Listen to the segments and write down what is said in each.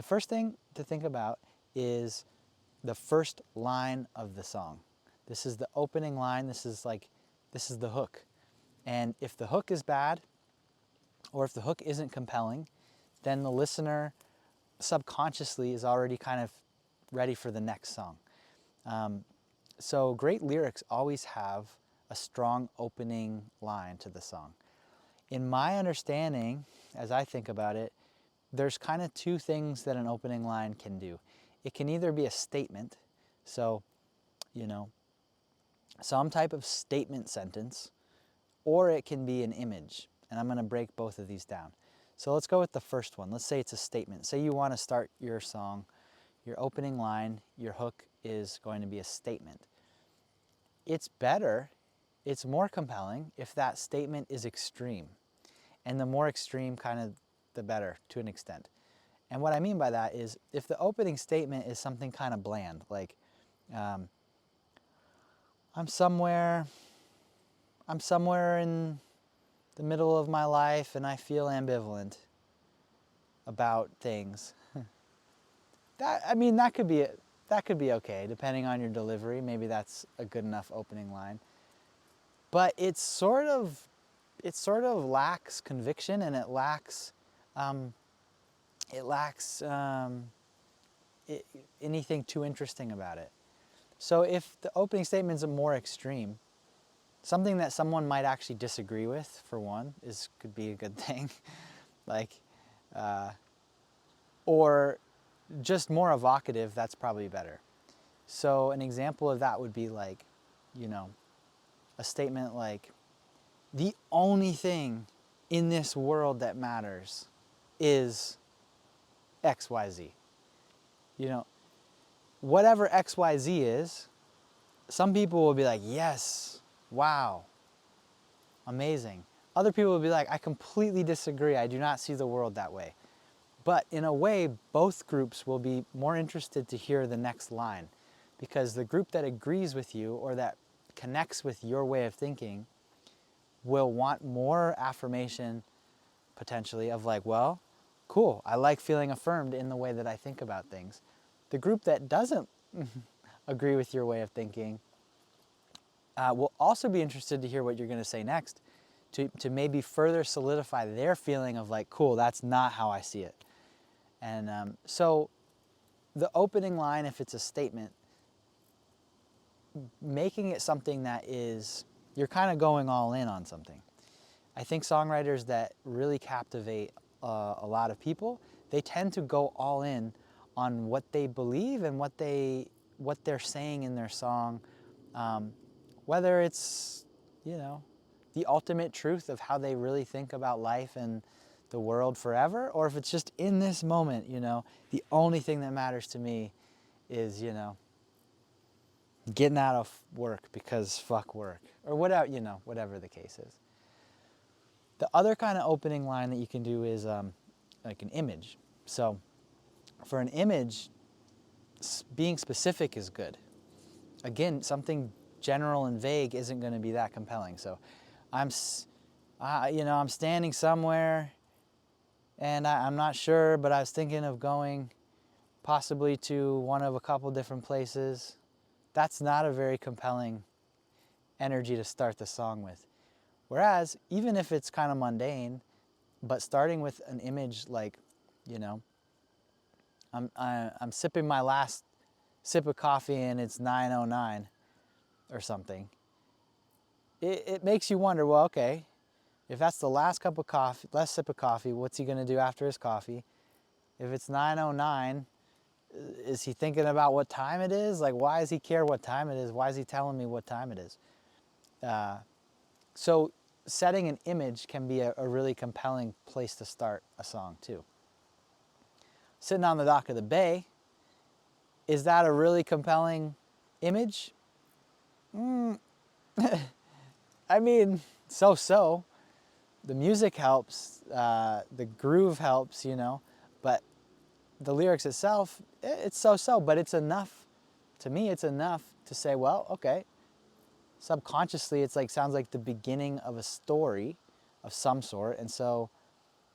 The first thing to think about is the first line of the song. This is the opening line. This is the hook. And if the hook is bad, or if the hook isn't compelling, then the listener subconsciously is already kind of ready for the next song. So great lyrics always have a strong opening line to the song. In my understanding, as I think about it, there's kind of two things that an opening line can do. It can either be a statement, so, some type of statement sentence, or it can be an image. And I'm going to break both of these down. So let's go with the first one. Let's say it's a statement. Say you want to start your song, your opening line, your hook is going to be a statement. It's better, it's more compelling if that statement is extreme. And the more extreme, the better to an extent. And what I mean by that is if the opening statement is something kind of bland, like I'm somewhere in the middle of my life and I feel ambivalent about things. That could be okay depending on your delivery. Maybe that's a good enough opening line. But it sort of lacks conviction, and it lacks anything too interesting about it. So if the opening statements are more extreme, something that someone might actually disagree with, for one, could be a good thing, or just more evocative, that's probably better. So an example of that would be a statement like, the only thing in this world that matters is XYZ. Whatever XYZ is, some people will be like, yes, wow, amazing. Other people will be like, I completely disagree. I do not see the world that way. But in a way, both groups will be more interested to hear the next line, because the group that agrees with you or that connects with your way of thinking will want more affirmation, potentially, of like, well, cool, I like feeling affirmed in the way that I think about things. The group that doesn't agree with your way of thinking will also be interested to hear what you're going to say next, to maybe further solidify their feeling of like, cool, that's not how I see it. And so the opening line, if it's a statement, making it something that is, you're kind of going all in on something. I think songwriters that really captivate a lot of people, they tend to go all in on what they believe and what they're saying in their song, whether it's the ultimate truth of how they really think about life and the world forever, or if it's just in this moment, the only thing that matters to me is getting out of work because fuck work, or whatever the case is. The other kind of opening line that you can do is like an image. So for an image, being specific is good. Again, something general and vague isn't going to be that compelling. So I'm standing somewhere and I'm not sure, but I was thinking of going possibly to one of a couple different places. That's not a very compelling energy to start the song with. Whereas, even if it's kind of mundane, but starting with an image like, I'm sipping my last sip of coffee and it's 9:09 or something, it makes you wonder, well, okay, if that's the last sip of coffee, what's he gonna do after his coffee? If it's 9:09, is he thinking about what time it is? Like, why does he care what time it is? Why is he telling me what time it is? So setting an image can be a really compelling place to start a song too. Sitting on the dock of the bay, is that a really compelling image? So. The music helps, the groove helps, but the lyrics itself, it's so, but it's enough. To me, it's enough to say, well, okay, subconsciously, sounds like the beginning of a story of some sort, and so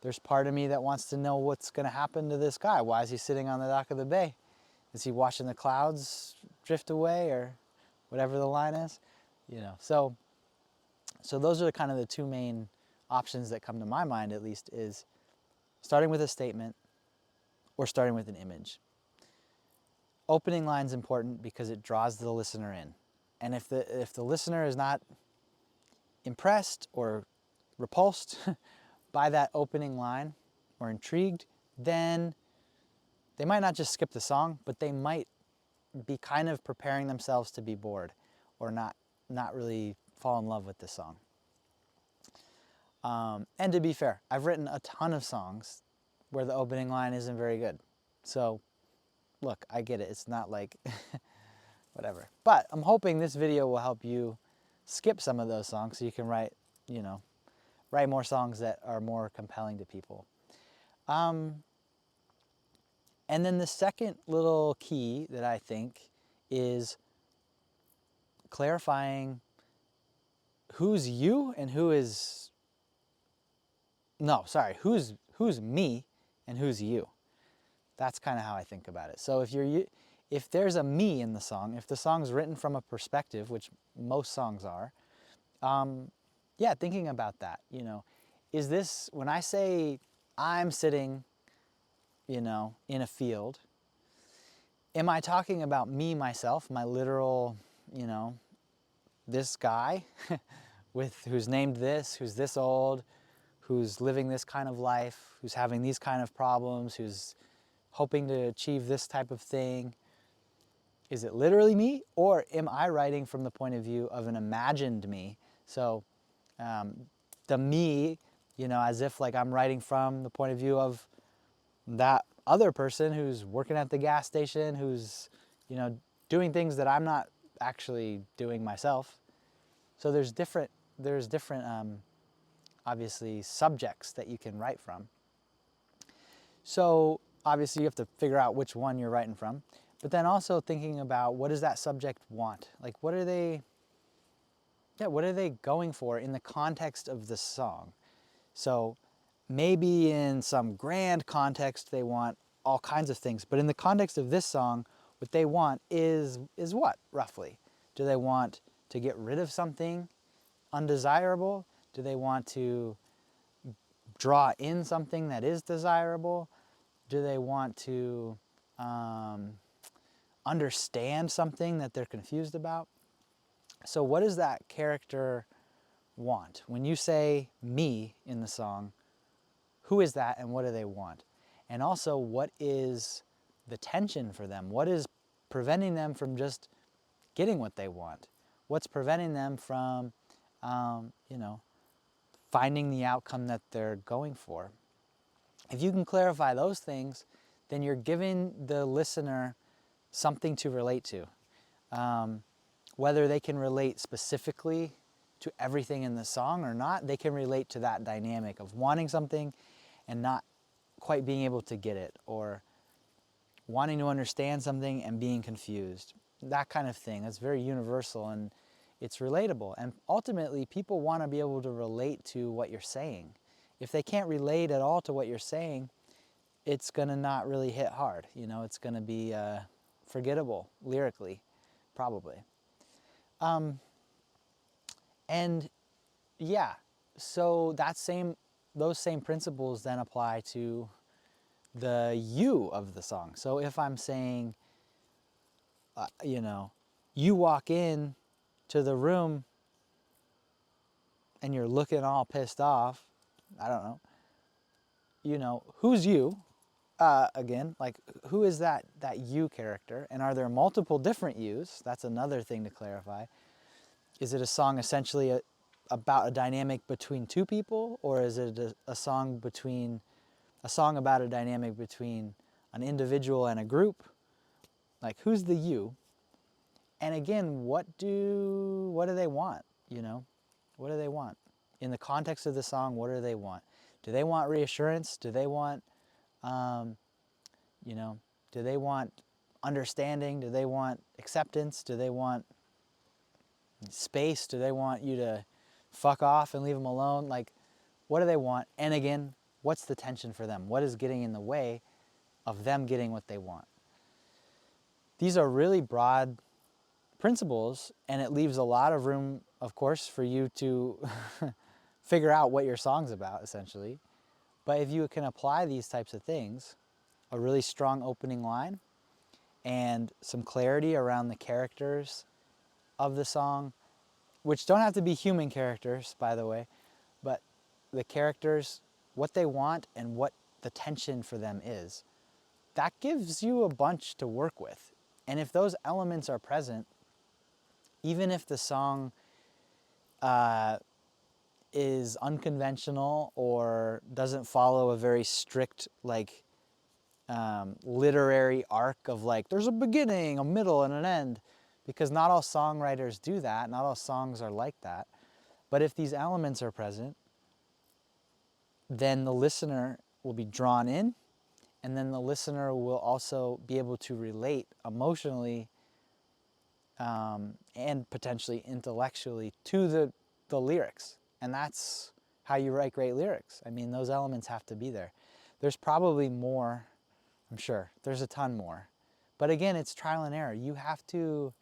There's part of me that wants to know what's going to happen to this guy. Why is he sitting on the dock of the bay? Is he watching the clouds drift away, or whatever the line is? You know, so those are kind of the two main options that come to my mind, at least, is starting with a statement or starting with an image. Opening line's important because it draws the listener in. And if the listener is not impressed or repulsed by that opening line or intrigued, then they might not just skip the song, but they might be kind of preparing themselves to be bored or not really fall in love with the song. And to be fair, I've written a ton of songs where the opening line isn't very good. So look, I get it. It's not like whatever. But I'm hoping this video will help you skip some of those songs so you can write more songs that are more compelling to people. And then the second little key that I think is clarifying who's you and who's me and who's you. That's kind of how I think about it. So if there's a me in the song, if the song's written from a perspective, which most songs are, yeah, thinking about that, is this, when I say I'm sitting, in a field, am I talking about me, myself, my literal, this guy who's named this, who's this old, who's living this kind of life, who's having these kind of problems, who's hoping to achieve this type of thing? Is it literally me, or am I writing from the point of view of an imagined me? So the me, as if like I'm writing from the point of view of that other person who's working at the gas station, who's, doing things that I'm not actually doing myself. So there's different obviously subjects that you can write from. So obviously you have to figure out which one you're writing from, but then also thinking about, what does that subject want? Like, what are they going for in the context of the song? So maybe in some grand context they want all kinds of things, but in the context of this song, what they want is what, roughly? Do they want to get rid of something undesirable? Do they want to draw in something that is desirable? Do they want to understand something that they're confused about? So what does that character want? When you say me in the song, who is that and what do they want? And also, what is the tension for them? What is preventing them from just getting what they want? What's preventing them from, finding the outcome that they're going for? If you can clarify those things, then you're giving the listener something to relate to. Whether they can relate specifically to everything in the song or not, they can relate to that dynamic of wanting something and not quite being able to get it, or wanting to understand something and being confused. That kind of thing. That's very universal and it's relatable. And ultimately, people want to be able to relate to what you're saying. If they can't relate at all to what you're saying, it's going to not really hit hard. It's going to be forgettable lyrically, probably. And yeah, so those same principles then apply to the you of the song. So if I'm saying, you walk in to the room and you're looking all pissed off, I don't know, who's you? Again, like, who is that you character? And are there multiple different yous? That's another thing to clarify. Is it a song essentially about a dynamic between two people, or is it a song about a dynamic between an individual and a group? Like, who's the you? And again, what do they want? What do they want? In the context of the song, what do they want? Do they want reassurance? Do they want, do they want understanding? Do they want acceptance? Do they want space? Do they want you to fuck off and leave them alone? Like, what do they want? And again, What's the tension for them? What is getting in the way of them getting what they want? These are really broad principles, and it leaves a lot of room, of course, for you to figure out what your song's about, essentially. But if you can apply these types of things, a really strong opening line and some clarity around the characters of the song, which don't have to be human characters, by the way, but the characters, what they want and what the tension for them is, that gives you a bunch to work with. And if those elements are present, even if the song is unconventional or doesn't follow a very strict literary arc of there's a beginning, a middle, and an end, because not all songwriters do that, not all songs are like that. But if these elements are present, then the listener will be drawn in, and then the listener will also be able to relate emotionally and potentially intellectually to the lyrics. And that's how you write great lyrics. I mean, those elements have to be there. There's probably more, I'm sure. There's a ton more. But again, it's trial and error. You have to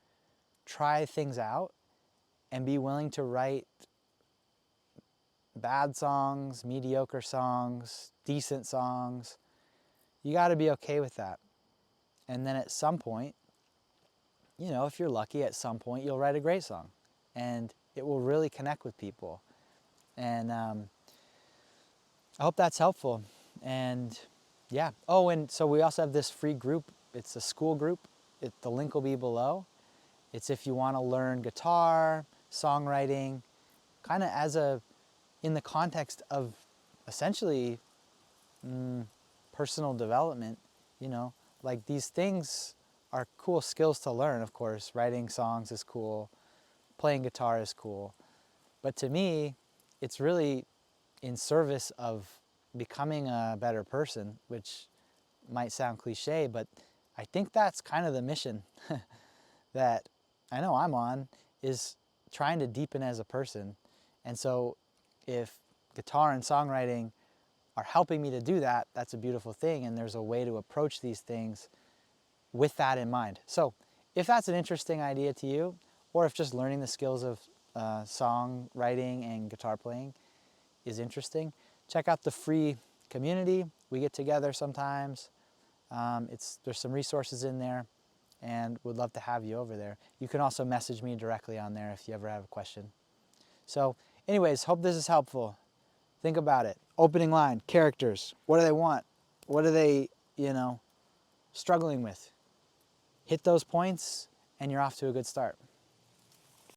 try things out and be willing to write bad songs, mediocre songs, decent songs. You got to be okay with that. And then at some point, you know, if you're lucky, at some point you'll write a great song and it will really connect with people. And I hope that's helpful. And yeah. Oh, and so we also have this free group. It's a school group. The link will be below. It's if you want to learn guitar, songwriting, kind of in the context of essentially personal development, you know, like these things are cool skills to learn, of course. Writing songs is cool, playing guitar is cool. But to me, it's really in service of becoming a better person, which might sound cliche, but I think that's kind of the mission that I know I'm on, is trying to deepen as a person. And so if guitar and songwriting are helping me to do that, that's a beautiful thing, and there's a way to approach these things with that in mind. So if that's an interesting idea to you, or if just learning the skills of songwriting and guitar playing is interesting, check out the free community. We get together sometimes. There's some resources in there, and would love to have you over there. You can also message me directly on there if you ever have a question. So anyways, hope this is helpful. Think about it. Opening line, characters. What do they want? What are they, struggling with? Hit those points and you're off to a good start.